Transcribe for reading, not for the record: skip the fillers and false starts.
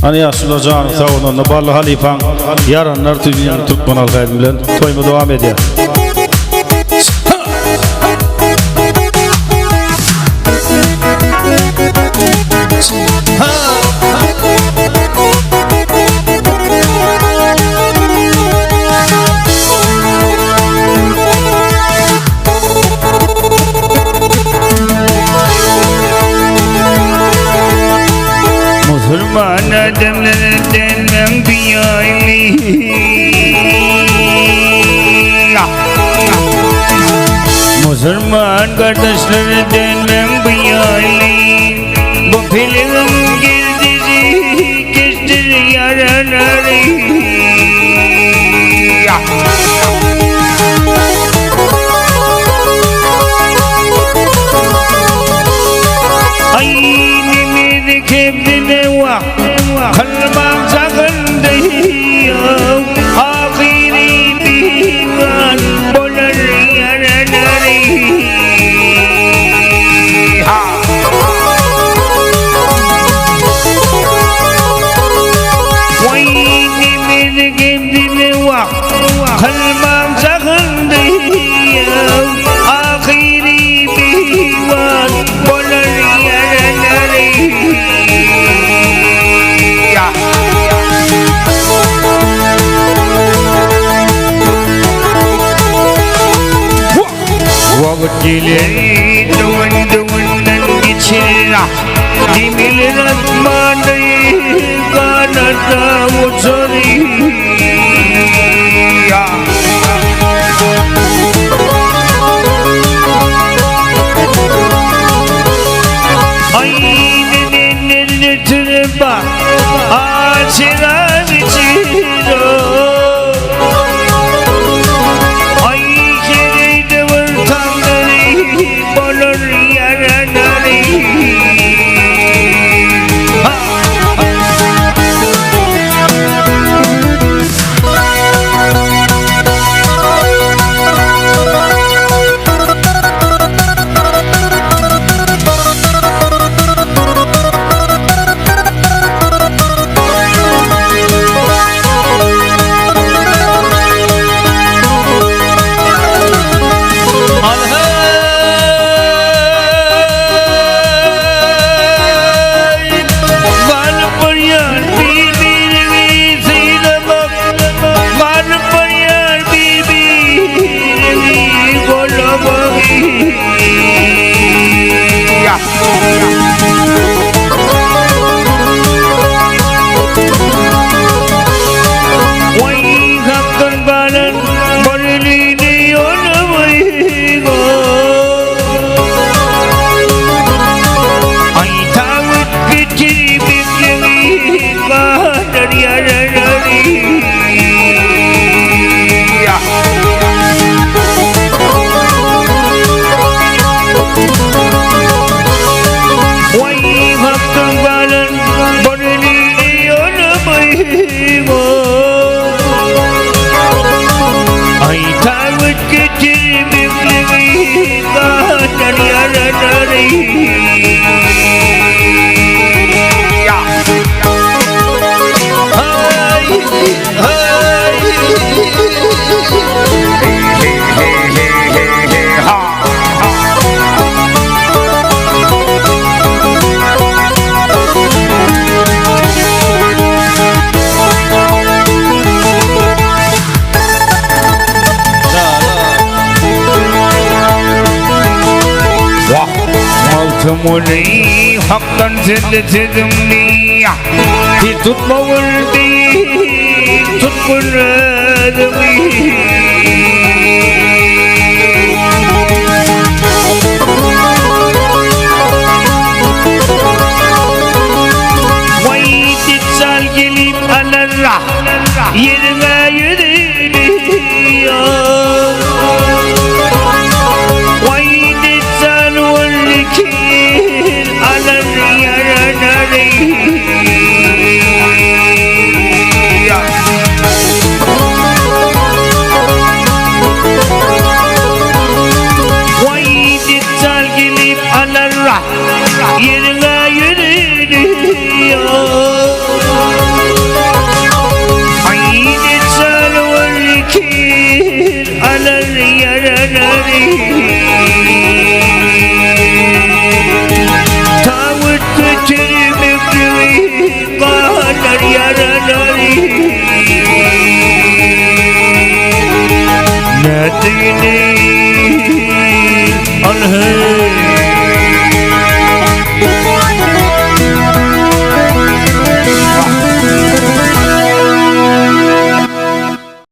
Ani Aslıcan sağolun Naballı Halifan yaranlar tüzüyen Türkmen halkı bilen toyma devam ediyor. Musulman adamlardan ben biyayli Musulman kardeşlerden ben biyayli Bu film girdisi kestir yaraları Aynı kebdine vah kalbam sakındayım Ahiri divan bolar yaraları Aynı kebdine vah kalbam sakındayım Ahiri divan bolar yaraları Waktileri duman-dumanan geçirlah Dimil Rahman'ı kanata uçarı Aynen ellerine tırba Açıran içiro Mulai hakkan sedemni hitut mawaldi tutpun adami Waitit sal gelip alarrah yerine yürüyor Waitit sal waliki yerine yürüyor. Haydi salvel kir alel yaraları. Tavut götürmek gibi kadar yaraları. Nedeni alher